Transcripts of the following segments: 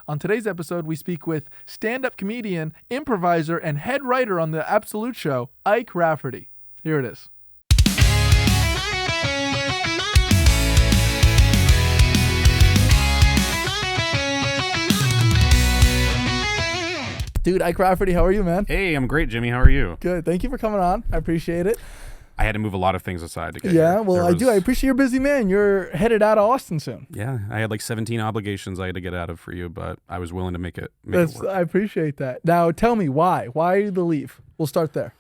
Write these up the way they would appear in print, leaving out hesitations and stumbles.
On today's episode, we speak with stand-up comedian, improviser, and head writer on The Absolute Show, Ike Rafferty. Here it is. Dude, Ike Rafferty, how are you, man? Hey, I'm great, Jimmy. How are you? Good. Thank you for coming on. I appreciate it. I had to move a lot of things aside to get Yeah, here. well, I do. I appreciate you're a busy man. You're headed out of Austin soon. Yeah, I had like 17 obligations I had to get out of for you, but I was willing to make it work. I appreciate that. Now, tell me why. Why the leave? We'll start there.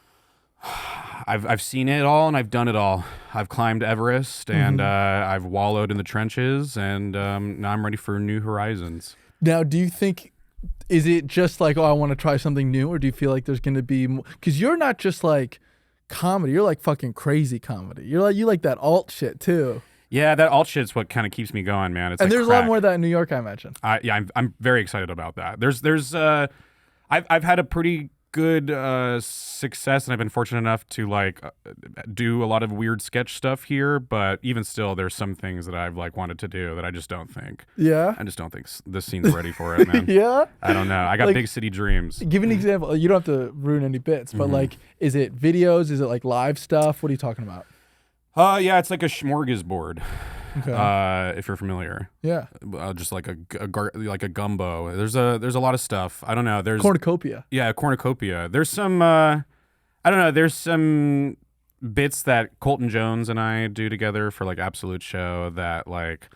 I've seen it all and I've done it all. I've climbed Everest and I've wallowed in the trenches, and now I'm ready for new horizons. Now, do you think, is it just like, oh, I want to try something new, or do you feel like there's going to be more? Because you're not just like comedy, you're like fucking crazy comedy. You like that alt shit too. Yeah, that alt shit's what kind of keeps me going, man. It's and like there's crack. A lot more of that in New York, I imagine. I'm very excited about that. I've had a pretty good success, and I've been fortunate enough to like do a lot of weird sketch stuff here, but even still there's some things that I've like wanted to do that I just don't think. Yeah. I just don't think this scene's ready for it, man. Yeah. I don't know. I got like, big city dreams. Give an example. You don't have to ruin any bits, but like, is it videos? Is it like live stuff? What are you talking about? Yeah, it's like a smorgasbord. Okay. If you're familiar. Yeah. Just like a gumbo. There's a lot of stuff. I don't know. There's cornucopia. Yeah, a cornucopia. There's some I don't know. There's some bits that Colton Jones and I do together for like Absolute Show that like,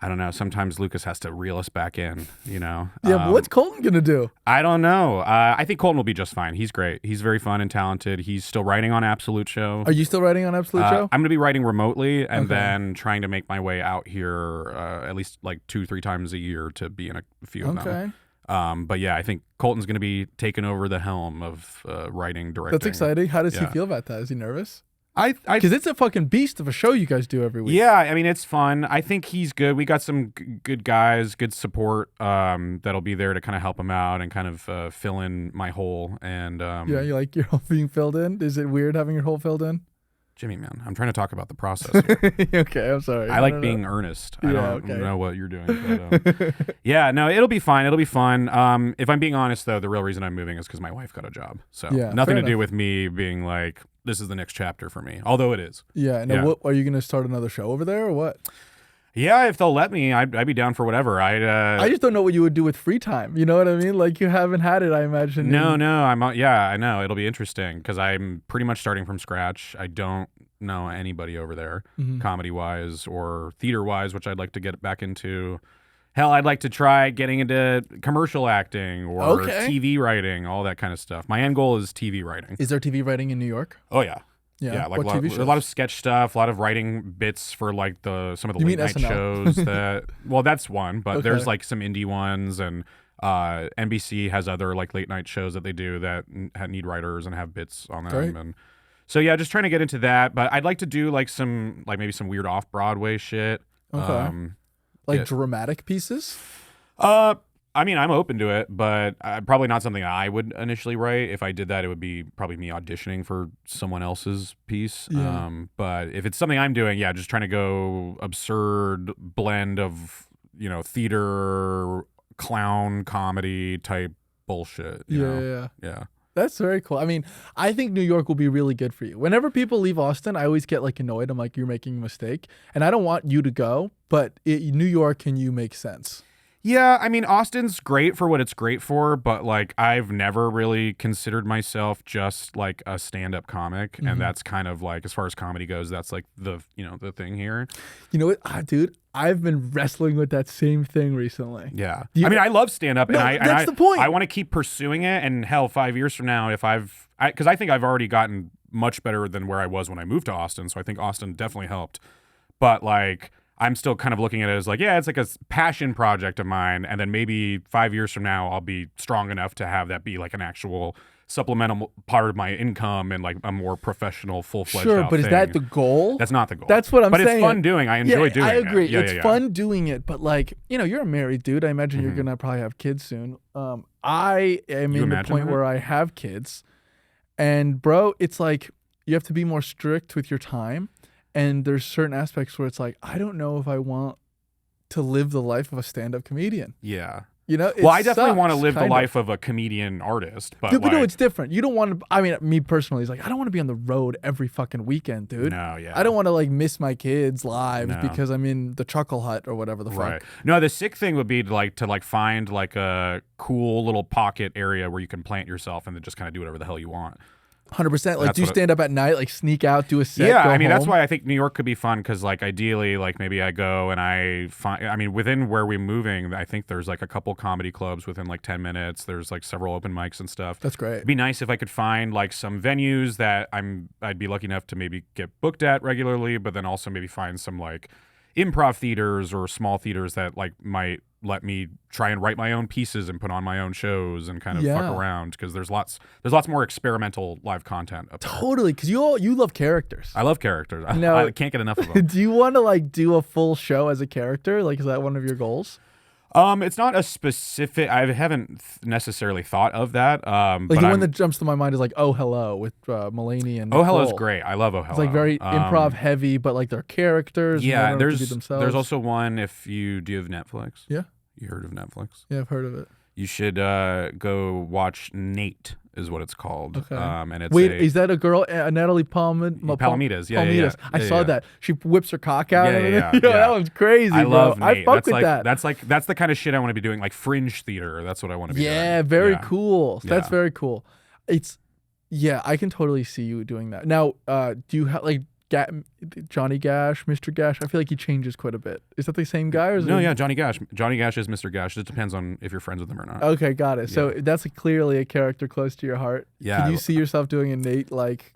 I don't know. Sometimes Lucas has to reel us back in, you know? Yeah, but what's Colton going to do? I don't know. I think Colton will be just fine. He's great. He's very fun and talented. He's still writing on Absolute Show. Are you still writing on Absolute Show? I'm going to be writing remotely and then trying to make my way out here at least like 2-3 times a year to be in a few of them. But yeah, I think Colton's going to be taking over the helm of writing, directing. That's exciting. How does he feel about that? Is he nervous? Because it's a fucking beast of a show you guys do every week. Yeah, I mean, it's fun. I think he's good. We got some good guys, good support that'll be there to kind of help him out and kind of fill in my hole. And yeah, you like your hole being filled in? Is it weird having your hole filled in? Jimmy, man, I'm trying to talk about the process here. Okay, I'm sorry. I like being earnest. I don't know what you're doing. But, yeah, no, it'll be fine. It'll be fun. If I'm being honest, though, the real reason I'm moving is because my wife got a job. So nothing to do with me being like, this is the next chapter for me, although it is. Yeah. Now, what, are you going to start another show over there or what? Yeah, if they'll let me, I'd be down for whatever. I just don't know what you would do with free time. You know what I mean? Like, you haven't had it, I imagine. No, I know. It'll be interesting because I'm pretty much starting from scratch. I don't know anybody over there, comedy-wise or theater-wise, which I'd like to get back into. Hell, I'd like to try getting into commercial acting or TV writing, all that kind of stuff. My end goal is TV writing. Is there TV writing in New York? Oh, yeah. Yeah, like a lot of sketch stuff, a lot of writing bits for like some of the late night shows that. Well, that's one, but there's like some indie ones, and NBC has other like late night shows that they do that need writers and have bits on them. Great. And so yeah, just trying to get into that. But I'd like to do like maybe some weird off-Broadway shit. Okay. Dramatic pieces. I mean, I'm open to it, but probably not something I would initially write. If I did that, it would be probably me auditioning for someone else's piece. Yeah. But if it's something I'm doing, yeah, just trying to go absurd blend of, theater, clown, comedy type bullshit. You know? Yeah. That's very cool. I mean, I think New York will be really good for you. Whenever people leave Austin, I always get like annoyed. I'm like, you're making a mistake. And I don't want you to go, but New York, can you make sense? Yeah, I mean, Austin's great for what it's great for, but like I've never really considered myself just like a stand-up comic, and that's kind of like, as far as comedy goes, that's like the thing here. You know what, dude? I've been wrestling with that same thing recently. Yeah, I mean, I love stand-up, that's the point. I want to keep pursuing it, and hell, 5 years from now, because I think I've already gotten much better than where I was when I moved to Austin, so I think Austin definitely helped, but like, I'm still kind of looking at it as like, yeah, it's like a passion project of mine. And then maybe 5 years from now, I'll be strong enough to have that be like an actual supplemental part of my income and like a more professional, full-fledged Sure, but thing. Is that the goal? That's not the goal. That's what I'm saying. But it's fun doing. I enjoy doing it. I agree. Yeah, it's fun doing it, but like, you're a married dude. I imagine you're going to probably have kids soon. I am in the point where I have kids. And bro, it's like you have to be more strict with your time. And there's certain aspects where it's like, I don't know if I want to live the life of a stand-up comedian. Yeah. You know, well, I definitely want to live the kind life of a comedian artist, but Dude, but no, like, it's different. You don't want to. I mean, me personally, is like I don't want to be on the road every fucking weekend, dude. no, yeah, I don't want to like miss my kids' lives No. because I'm in the Chuckle Hut or whatever the right. fuck. No, the sick thing would be to find like a cool little pocket area where you can plant yourself and then just kind of do whatever the hell you want. 100%. Like, That's do you what stand up at night, like sneak out, do a set? Yeah, go I mean that's home? why I think New York could be fun because like ideally like maybe I go and I find I mean within where we're moving I think there's like a couple comedy clubs within like 10 minutes. There's like several open mics and stuff. That's great. It'd be nice if I could find like some venues that I'd be lucky enough to maybe get booked at regularly, but then also maybe find some like improv theaters or small theaters that like might let me try and write my own pieces and put on my own shows and kind of fuck around because there's lots more experimental live content up there. Totally, because you love characters. I love characters. No. I can't get enough of them. Do you want to like do a full show as a character? Like, is that one of your goals? It's not a specific. I haven't necessarily thought of that. Like but the one that jumps to my mind is like Oh Hello with Mulaney and Oh Hello is Nicole. great. I love Oh Hello. It's like very improv heavy, but like they're characters. and they Yeah, don't have to be themselves. there's also one if do you have Netflix? Yeah. You heard of Netflix? Yeah, I've heard of it. You should go watch Nate is what it's called. Okay. And it's Wait, is that a girl? Natalie Palomides. Yeah, Palomides. yeah. I saw that. She whips her cock out. Yeah, and yeah, everything. yeah. That one's crazy, I bro. love Nate. I fuck That's with like, that. That's the kind of shit I want to be doing, like Fringe theater. That's what I want to be doing. Yeah, very Yeah. cool. That's Yeah. very cool. Yeah, I can totally see you doing that. Now, do you have like Johnny Gash, Mr. Gash? I feel like he changes quite a bit. Is that the same guy? Or is No, it... yeah, Johnny Gash. Johnny Gash is Mr. Gash. It depends on if you're friends with him or not. Okay, got it. So that's clearly a character close to your heart. Yeah. Can you see yourself doing a Nate like?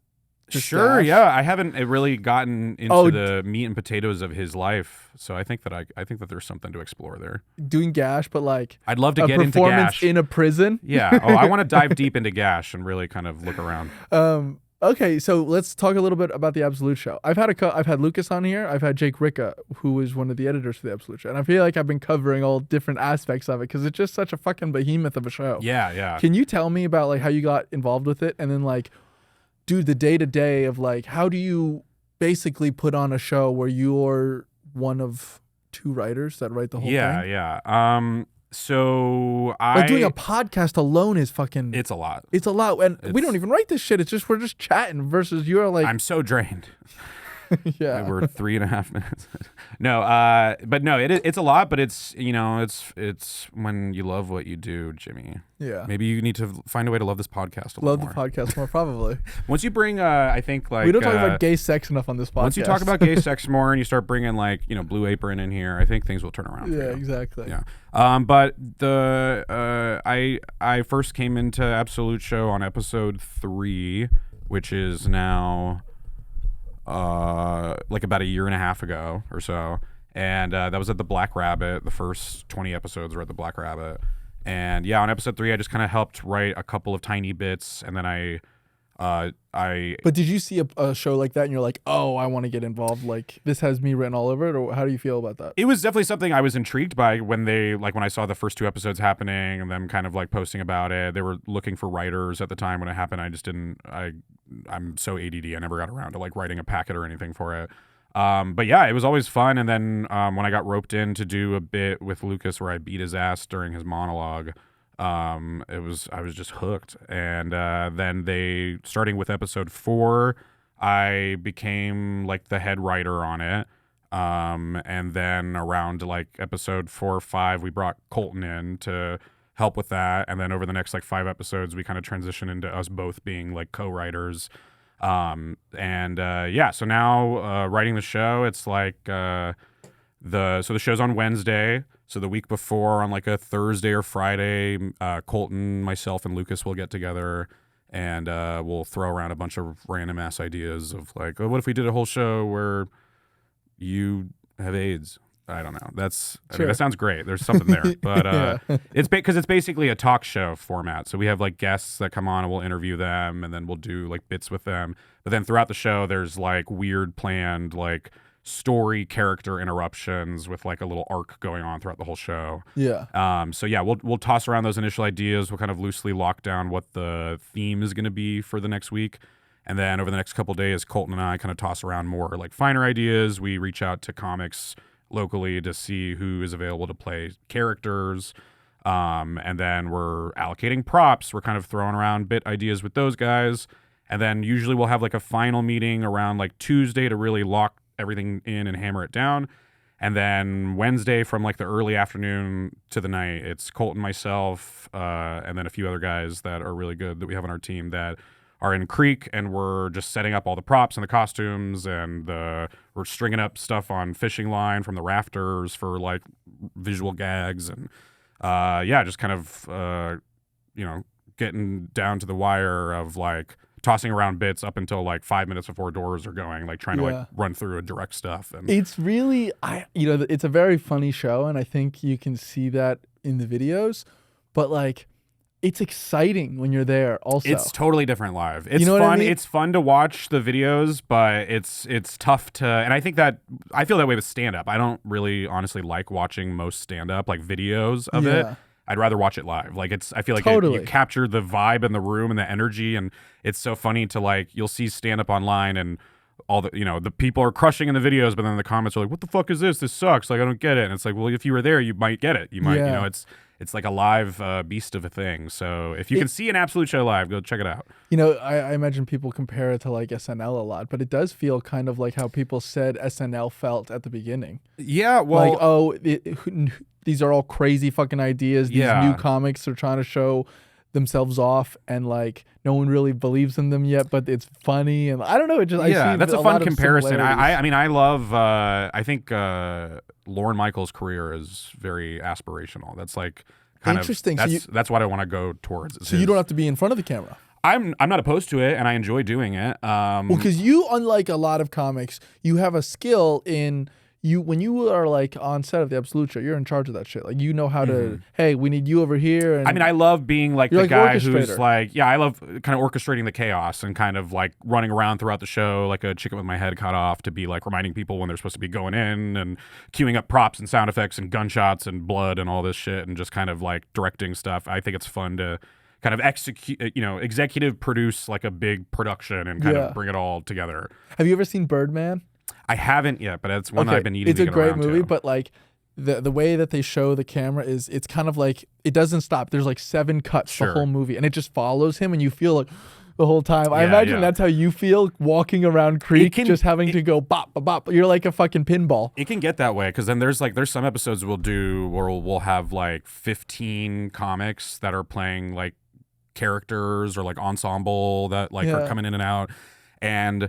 just Sure, Gash? yeah. I haven't really gotten into Oh, the meat and potatoes of his life, so I think that there's something to explore there. Doing Gash, but like I'd love to a get into performance Gash. in a prison. Yeah. Oh, I want to dive deep into Gash and really kind of look around. Okay, so let's talk a little bit about the Absolute Show. I've had Lucas on here. I've had Jake Ricca, who is one of the editors for the Absolute Show, and I feel like I've been covering all different aspects of it because it's just such a fucking behemoth of a show. Yeah, yeah. Can you tell me about like how you got involved with it, and then like, dude, the day to day of like, how do you basically put on a show where you're one of two writers that write the whole thing? Yeah. So Like doing a podcast alone is fucking. It's a lot. It's a lot, and we don't even write this shit. It's just we're just chatting. Versus you're like, I'm so drained. yeah, We're 3.5 minutes. No, but no, it's a lot, but it's it's when you love what you do, Jimmy. yeah. Maybe you need to find a way to love this podcast a Love little the more. podcast more, probably. Once you bring, I think like We don't talk about gay sex enough on this podcast. once you talk about gay sex more and you start bringing like Blue Apron in here, I think things will turn around. for yeah, you. exactly. Yeah. But I first came into Absolute Show on episode 3, which is now like about a year and a half ago or so, and that was at the Black Rabbit. The first 20 episodes were at the Black Rabbit, and yeah, on episode 3, I just kind of helped write a couple of tiny bits, and then I. But did you see a show like that and you're like, oh, I want to get involved? Like this has me written all over it, or how do you feel about that? It was definitely something I was intrigued by when I saw the first 2 episodes happening and them kind of like posting about it. They were looking for writers at the time when it happened. I just didn't. I'm so ADD. I never got around to like writing a packet or anything for it. But yeah, it was always fun. And then when I got roped in to do a bit with Lucas where I beat his ass during his monologue. I was just hooked, and then they starting with episode 4, I became like the head writer on it, and then around like episode 4 or 5, we brought Colton in to help with that, and then over the next like 5 episodes, we kind of transitioned into us both being like co-writers, so now writing the show, it's like the show's on Wednesday. So the week before, on like a Thursday or Friday, Colton, myself, and Lucas will get together, and we'll throw around a bunch of random ass ideas of like, oh, what if we did a whole show where you have AIDS? I don't know. I mean, that sounds great. There's something there, but it's because it's basically a talk show format. So we have like guests that come on and we'll interview them, and then we'll do like bits with them. But then throughout the show, there's like weird planned like story character interruptions with like a little arc going on throughout the whole show. Yeah. So yeah, we'll toss around those initial ideas. We'll kind of loosely lock down what the theme is going to be for the next week. And then over the next couple of days, Colton and I kind of toss around more like finer ideas. We reach out to comics locally to see who is available to play characters. And then we're allocating props. We're kind of throwing around bit ideas with those guys. And then usually we'll have like a final meeting around like Tuesday to really lock everything in and hammer it down. And then Wednesday from like the early afternoon to the night, it's Colt and myself, and then a few other guys that are really good that we have on our team that are in Creek, and we're just setting up all the props and the costumes, and we're stringing up stuff on fishing line from the rafters for like visual gags, and just kind of getting down to the wire of like tossing around bits up until like 5 minutes before doors are going, like trying to like run through and direct stuff. And it's really, it's a very funny show, and I think you can see that in the videos, but like, it's exciting when you're there also. It's totally different live. It's fun. I mean? It's fun to watch the videos, but it's tough to, and I think that, I feel that way with stand-up. I don't really honestly like watching most stand-up, like videos of it. I'd rather watch it live. Like I feel like you capture the vibe in the room and the energy, and it's so funny to like, you'll see stand up online and all the, the people are crushing in the videos, but then the comments are like, what the fuck is this? This sucks. Like, I don't get it. And it's like, well, if you were there, you might get it. You might, it's like a live beast of a thing. So if you can see an Absolute show live, go check it out. I imagine people compare it to like SNL a lot, but it does feel kind of like how people said SNL felt at the beginning. Yeah, well, like, these are all crazy fucking ideas. These new comics are trying to show themselves off, and like no one really believes in them yet, but it's funny, and I don't know. That's a fun comparison. I mean, I love. I think Lorne Michaels' career is very aspirational. That's like kind interesting. of that's what I want to go towards. So you don't have to be in front of the camera. I'm not opposed to it, and I enjoy doing it. Well, because you, unlike a lot of comics, you have a skill in. When you are like on set of the Absolute show, you're in charge of that shit. Like, you know how to, hey, we need you over here. And I mean, I love being like the guy who's like, I love kind of orchestrating the chaos and kind of like running around throughout the show like a chicken with my head cut off, to be like reminding people when they're supposed to be going in, and queuing up props and sound effects and gunshots and blood and all this shit, and just kind of like directing stuff. I think it's fun to kind of executive produce like a big production and kind of bring it all together. Have you ever seen Birdman? I haven't yet, but it's one that I've been needing to get around to. It's a great movie, but like the way that they show the camera is, it's kind of like, it doesn't stop. There's like 7 cuts the whole movie, and it just follows him, and you feel like the whole time. I imagine that's how you feel walking around Creek, just having to go bop, bop, bop. You're like a fucking pinball. It can get that way, because then there's some episodes we'll do where we'll have like 15 comics that are playing like characters or like ensemble that like are coming in and out, and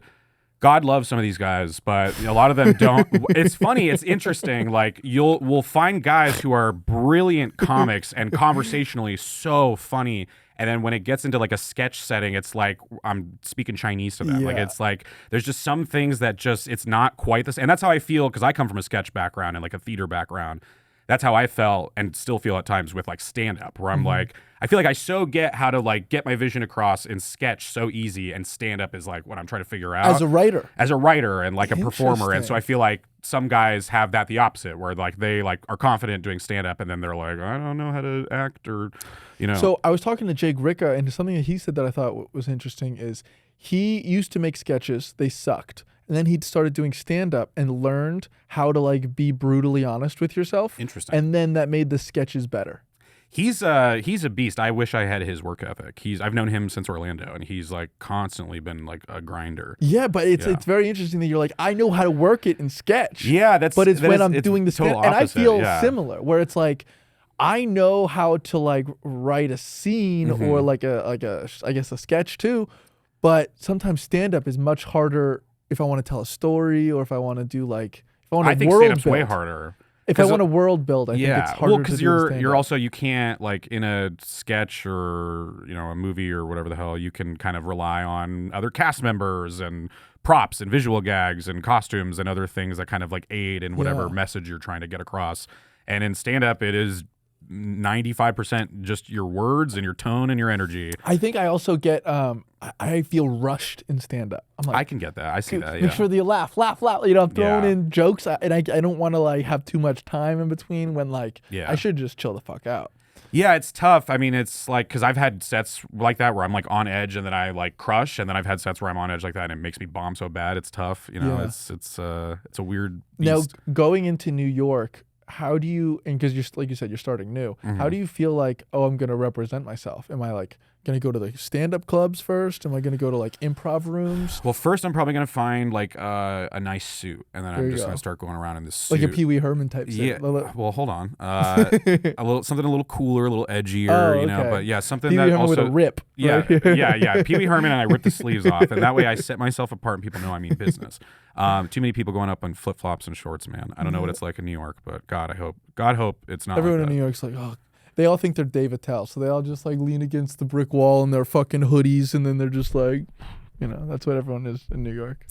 God loves some of these guys, but a lot of them don't. It's funny. It's interesting. Like we'll find guys who are brilliant comics and conversationally so funny, and then when it gets into like a sketch setting, it's like I'm speaking Chinese to them. Like it's like there's just some things that just, it's not quite the same. And that's how I feel, because I come from a sketch background and like a theater background. That's how I felt and still feel at times with like stand up, where I'm like, I feel like I so get how to like get my vision across in sketch so easy, and stand up is like what I'm trying to figure out as a writer and like a performer. And so I feel like some guys have that the opposite, where like they like are confident doing stand up, and then they're like, I don't know how to act, or So I was talking to Jake Ricca, and something that he said that I thought was interesting is he used to make sketches, they sucked. And then he started doing stand-up and learned how to like be brutally honest with yourself. Interesting. And then that made the sketches better. He's a beast. I wish I had his work ethic. I've known him since Orlando, and he's like constantly been like a grinder. Yeah, but it's very interesting that you're like, I know how to work it in sketch. Yeah, but it's when I'm doing the stand, and I feel similar, where it's like, I know how to like write a scene or like a I guess a sketch too, but sometimes stand-up is much harder. If I want to tell a story, or if I want to do like, if I want to I think stand-up's way harder. If I want to world build, I think it's harder. Well, because you're also, you can't like in a sketch or a movie or whatever the hell, you can kind of rely on other cast members and props and visual gags and costumes and other things that kind of like aid in whatever message you're trying to get across. And in stand-up, it is 95% just your words and your tone and your energy. I think I also get I feel rushed in stand-up. I'm like, I can get that. I see that. Make sure that you laugh. I'm throwing in jokes, and I don't want to like have too much time in between when like I should just chill the fuck out. Yeah, it's tough. I mean, it's like, because I've had sets like that where I'm like on edge and then I like crush, and then I've had sets where I'm on edge like that and it makes me bomb so bad. It's tough. It's a weird beast. Now, going into New York, how do you, and because you're, like you said, you're starting new, how do you feel like, oh, I'm going to represent myself? Am I like going to go to the stand-up clubs first? Am I going to go to like improv rooms? Well, first I'm probably going to find like a nice suit, and then I'm just going to start going around in this suit. Like a Pee Wee Herman type suit. Yeah. Well, hold on. Something a little cooler, a little edgier, you know. But yeah, something Pee Wee that Herman also with a rip. Yeah, Right? yeah. Pee Wee Herman, and I rip the sleeves off, and that way I set myself apart, and people know I mean business. Too many people going up on flip flops and shorts, man. I don't know what it's like in New York, but God hope it's not. Everyone like in New York's like, oh. They all think they're Dave Attell, so they all just like lean against the brick wall in their fucking hoodies, and then they're just like, you know, that's what everyone is in New York.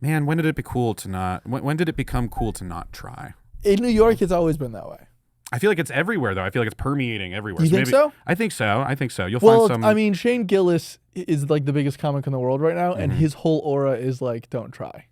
Man, when did it be cool to not? When did it become cool to not try? In New York, it's always been that way. I feel like it's everywhere, though. I feel like it's permeating everywhere. You think so? I think so. You'll well, find some. I mean, Shane Gillis is like the biggest comic in the world right now, and his whole aura is like, don't try.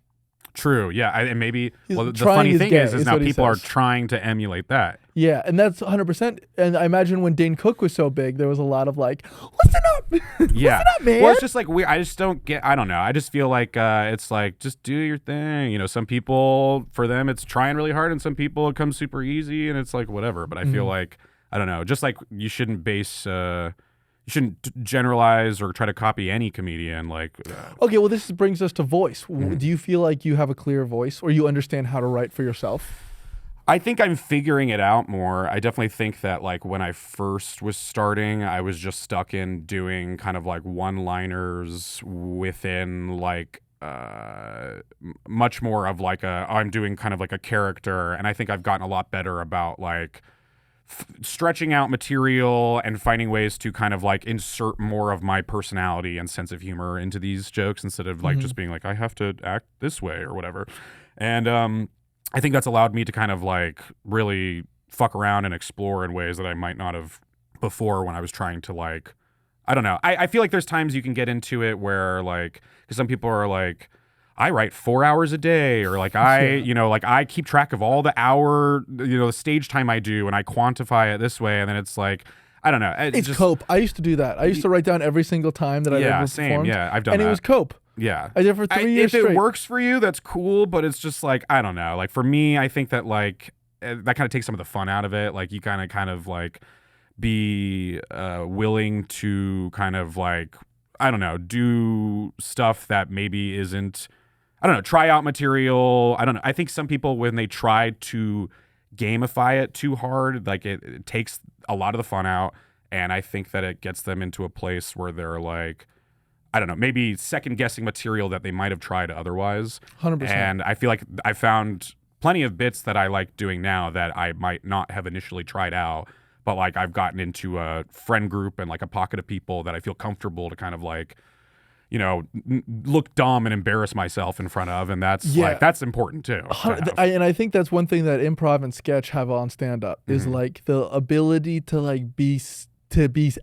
True, yeah, and maybe. Well, the Trying funny is thing gay, is is now what he people are says. trying to emulate that. Yeah, and that's 100%. And I imagine when Dane Cook was so big, there was a lot of like, listen up, Yeah. listen up, man. Well, it's just like weird. I just don't get. I don't know. I just feel like it's like just do your thing. You know, some people for them it's trying really hard, and some people it comes super easy, and it's like whatever. But I feel like I don't know. Just like you shouldn't base. You shouldn't generalize or try to copy any comedian. Like, Okay, well, this brings us to voice. Do you feel like you have a clear voice, or you understand how to write for yourself? I think I'm figuring it out more. I definitely think that like when I first was starting, I was just stuck in doing kind of like one-liners within like much more of like I'm doing kind of like a character, and I think I've gotten a lot better about like stretching out material and finding ways to kind of like insert more of my personality and sense of humor into these jokes instead of like just being like I have to act this way or whatever. And I think that's allowed me to kind of like really fuck around and explore in ways that I might not have before when I was trying to like, I don't know. I feel like there's times you can get into it where like, because some people are like, I write 4 hours a day, or like you know, like I keep track of all the hour, you know, the stage time I do and I quantify it this way. And then it's like, I don't know. It's just cope. I used to do that. I used to write down every single time that I've ever performed. Yeah, I've done and that. And it was cope. Yeah. I did for 3 years If straight. it works for you, that's cool, but it's just like, I don't know. Like for me, I think that like, that kind of takes some of the fun out of it. Like you kind of like be willing to kind of like, I don't know, do stuff that maybe isn't, I don't know, try out material. I don't know. I think some people, when they try to gamify it too hard, like it takes a lot of the fun out. And I think that it gets them into a place where they're like, I don't know, maybe second guessing material that they might have tried otherwise. 100%. And I feel like I found plenty of bits that I like doing now that I might not have initially tried out. But like I've gotten into a friend group and like a pocket of people that I feel comfortable to kind of like, you know, look dumb and embarrass myself in front of, and that's like that's important too. And I think that's one thing that improv and sketch have on stand up is like the ability to like be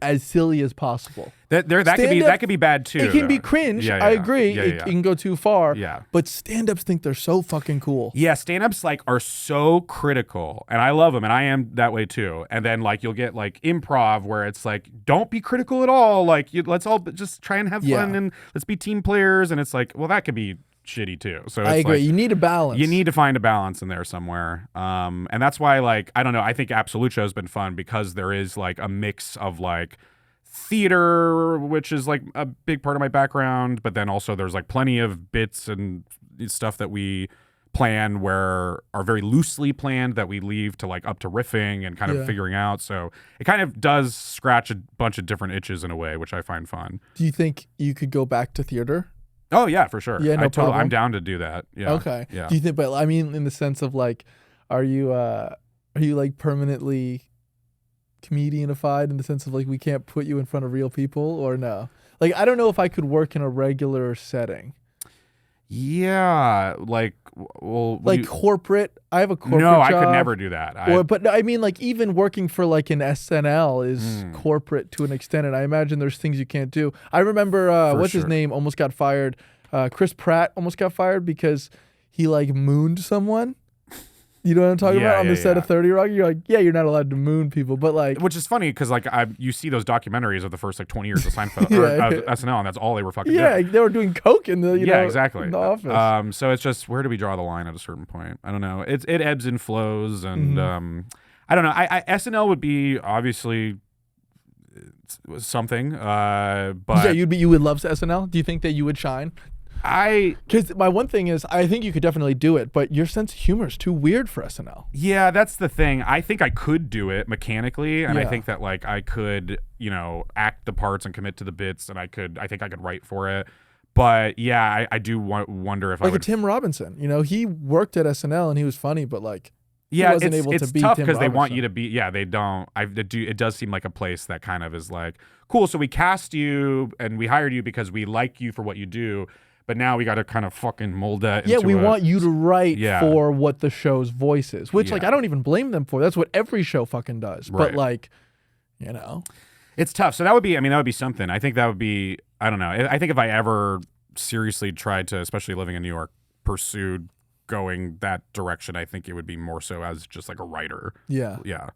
as silly as possible. That could be bad too. It can be cringe. I agree. It can go too far. Yeah. But stand-ups think they're so fucking cool. Yeah, stand-ups like are so critical, and I love them, and I am that way too. And then like you'll get like improv where it's like, don't be critical at all. Like let's all just try and have fun and let's be team players. And it's like, well, that could be shitty too. So it's I agree. Like, you need a balance. You need to find a balance in there somewhere. And that's why like I don't know. I think Absolute Show has been fun because there is like a mix of like theater, which is like a big part of my background, but then also there's like plenty of bits and stuff that we plan where are very loosely planned that we leave to like up to riffing and kind of figuring out. So it kind of does scratch a bunch of different itches in a way, which I find fun. Do you think you could go back to theater? Oh yeah, for sure. Yeah, no problem. I'm down to do that. Yeah. Okay. Yeah. Do you think? But I mean, in the sense of like, are you like permanently comedianified in the sense of like we can't put you in front of real people, or no? Like I don't know if I could work in a regular setting. Yeah, like corporate. I have a corporate No, job. I could never do that. But I mean, like even working for like an SNL is corporate to an extent, and I imagine there's things you can't do. I remember his name almost got fired. Chris Pratt almost got fired because he like mooned someone. You know what I'm talking about? On the set of 30 Rock, you're like, yeah, you're not allowed to moon people, but like, which is funny because like you see those documentaries of the first like 20 years of Seinfeld or SNL, and that's all they were fucking doing. They were doing coke in the exactly in the office. So it's just where do we draw the line at a certain point? I don't know. It ebbs and flows, and I don't know. I SNL would be obviously something, but you would love SNL. Do you think that you would shine? Because my one thing is, I think you could definitely do it, but your sense of humor is too weird for SNL. Yeah, that's the thing. I think I could do it mechanically, and I think that like I could, act the parts and commit to the bits, and I think I could write for it. But yeah, I do wonder if like a Tim Robinson. He worked at SNL and he was funny, but like he wasn't able to be Tim Robinson. It's tough because they want you to be. Yeah, they don't. It does seem like a place that kind of is like, cool. So we cast you and we hired you because we like you for what you do. But now we got to kind of fucking mold that into we want you to write for what the show's voice is, which, like, I don't even blame them for. That's what every show fucking does. Right. But, like, It's tough. So that would be something. I think that would be, I don't know. I think if I ever seriously tried to, especially living in New York, pursued going that direction, I think it would be more so as just like a writer. Yeah. Yeah.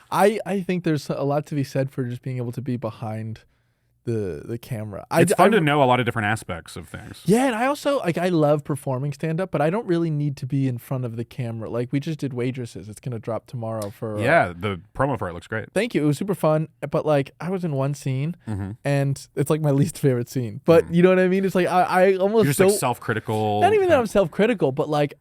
I think there's a lot to be said for just being able to be behind the camera. It's fun to know a lot of different aspects of things. Yeah, and I also I love performing stand-up, but I don't really need to be in front of the camera. Like we just did Waitresses. It's gonna drop tomorrow for the promo for it looks great. Thank you. It was super fun. But like I was in one scene and it's like my least favorite scene. But you know what I mean? It's like I almost You're just like self-critical. Not even that I'm self-critical, but like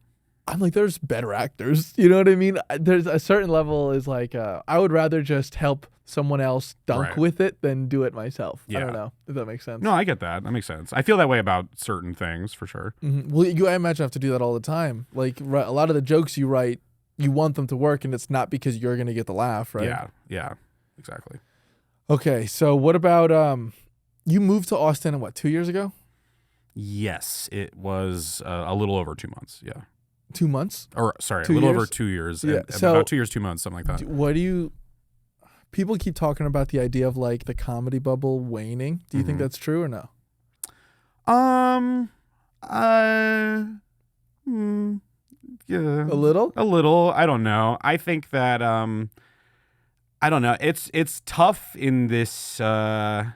I'm like, there's better actors. You know what I mean? There's a certain level is like, I would rather just help someone else dunk with it than do it myself. Yeah. I don't know if that makes sense. No, I get that. That makes sense. I feel that way about certain things for sure. Well, I imagine you have to do that all the time. Like a lot of the jokes you write, you want them to work and it's not because you're going to get the laugh, right? Yeah, exactly. Okay. So what about, you moved to Austin in 2 years ago? Yes, it was a little over 2 months. Yeah. 2 months? Or sorry, a little over 2 years. Yeah. About 2 years, 2 months, something like that. People keep talking about the idea of like the comedy bubble waning. Do you think that's true or no? Yeah. A little? A little. I don't know. I think that I don't know. It's tough in this I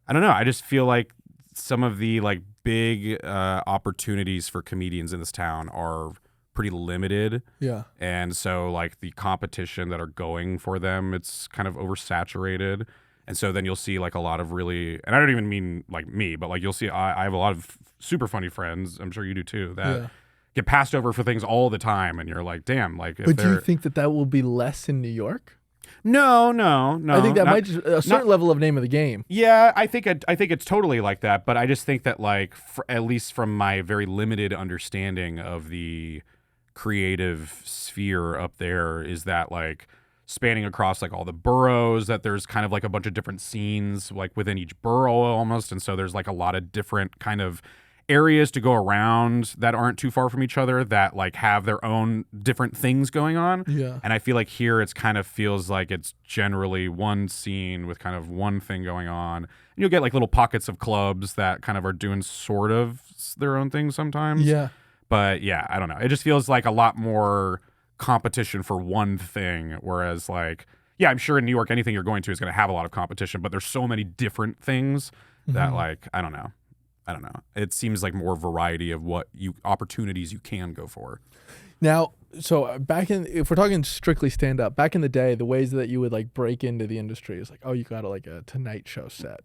don't know. I just feel like some of the like big opportunities for comedians in this town are pretty limited. Yeah. And so like the competition that are going for them, it's kind of oversaturated. And so then you'll see like a lot of really, and I don't even mean like me, but like you'll see I have a lot of super funny friends, I'm sure you do too, that get passed over for things all the time and you're like, damn, like But do you think that will be less in New York? No. I think that might just a certain level of name of the game. Yeah, I think it's totally like that, but I just think that like at least from my very limited understanding of the creative sphere up there is that like spanning across like all the boroughs, that there's kind of like a bunch of different scenes like within each borough almost, and so there's like a lot of different kind of areas to go around that aren't too far from each other that like have their own different things going on. Yeah. And I feel like here it's kind of feels like it's generally one scene with kind of one thing going on. And you'll get like little pockets of clubs that kind of are doing sort of their own thing sometimes. Yeah. But yeah, I don't know. It just feels like a lot more competition for one thing. Whereas like, yeah, I'm sure in New York, anything you're going to is going to have a lot of competition, but there's so many different things that like, I don't know. It seems like more variety of opportunities you can go for. Now, so if we're talking strictly stand up, back in the day, the ways that you would like break into the industry is like, oh, you got like a Tonight Show set.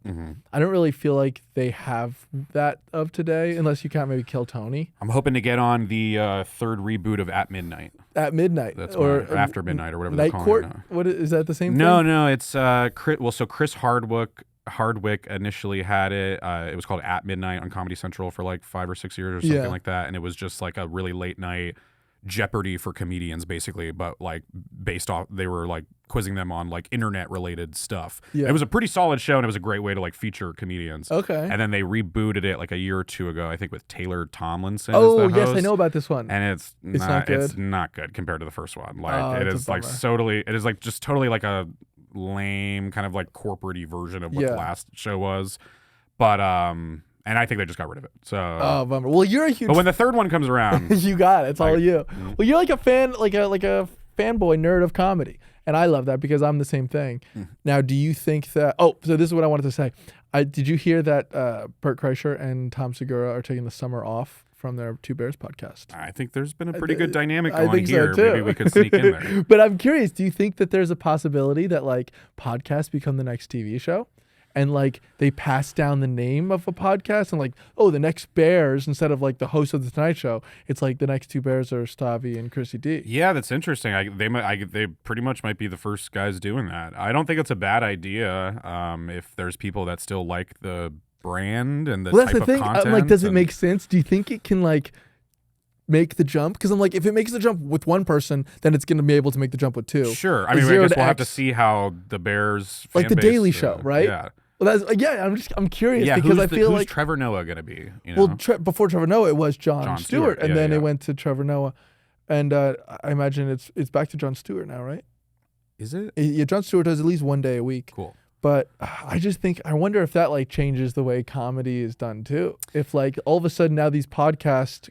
I don't really feel like they have that of today, unless you count maybe Kill Tony. I'm hoping to get on the third reboot of At Midnight. At Midnight, that's or After Midnight or whatever they're calling Court? it now. What is that? The same thing? No. It's so Chris Hardwick initially had it. It was called At Midnight on Comedy Central for like 5 or 6 years or something like that, and it was just like a really late night Jeopardy for comedians basically, but like based off, they were like quizzing them on like internet related stuff. Yeah. It was a pretty solid show and it was a great way to like feature comedians. Okay. And then they rebooted it like a year or two ago, I think, with Taylor Tomlinson. Oh, as the host. Yes, I know about this one. And it's not good compared to the first one. Like it is like totally like a lame kind of like corporate-y version of what the last show was. But And I think they just got rid of it. So, oh, bummer. Well, you're a huge. But when the third one comes around, you got it. It's all you. Well, you're like a fan, like a fanboy nerd of comedy, and I love that because I'm the same thing. Now, do you think that? Oh, so this is what I wanted to say. Did you hear that Bert Kreischer and Tom Segura are taking the summer off from their Two Bears podcast? I think there's been a pretty good dynamic going so here. too. Maybe we could sneak in there. But I'm curious. Do you think that there's a possibility that like podcasts become the next TV show? And like they pass down the name of a podcast and like, oh, the next Bears, instead of like the host of the Tonight Show, it's like the next two Bears are Stavi and Chrissy D. Yeah, that's interesting. They pretty much might be the first guys doing that. I don't think it's a bad idea if there's people that still like the brand and the type of content. I'm like, does it make sense? Do you think it can like make the jump? Because I'm like, if it makes the jump with one person, then it's going to be able to make the jump with two. Sure. I mean, I guess we'll have to see how the Bears like the Daily Show, right? Yeah. Well, I'm curious because I feel like who's Trevor Noah gonna be? You know? Well, before Trevor Noah, it was Jon Stewart, and then it went to Trevor Noah, and I imagine it's back to Jon Stewart now, right? Is it? Yeah, Jon Stewart does at least one day a week. Cool. But I wonder if that like changes the way comedy is done too. If like all of a sudden now these podcast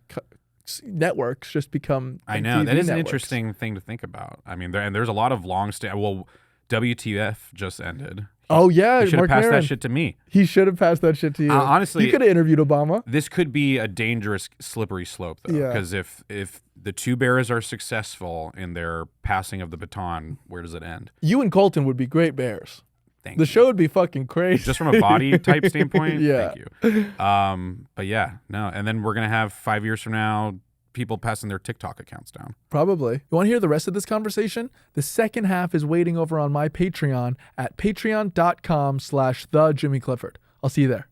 networks just become I know TV that is networks. an interesting thing to think about. I mean, there's a lot of well, WTF just ended. Oh yeah, he should have passed that shit to me. He should have passed that shit to you. Honestly, you could have interviewed Obama. This could be a dangerous, slippery slope, though, because if the Two Bears are successful in their passing of the baton, where does it end? You and Colton would be great Bears. Thank the you. show would be fucking crazy. Just from a body type standpoint. Yeah. Thank you. But yeah, no, and then we're gonna have 5 years from now people passing their TikTok accounts down. Probably. You want to hear the rest of this conversation? The second half is waiting over on my Patreon at patreon.com/thejimmyclifford. I'll see you there.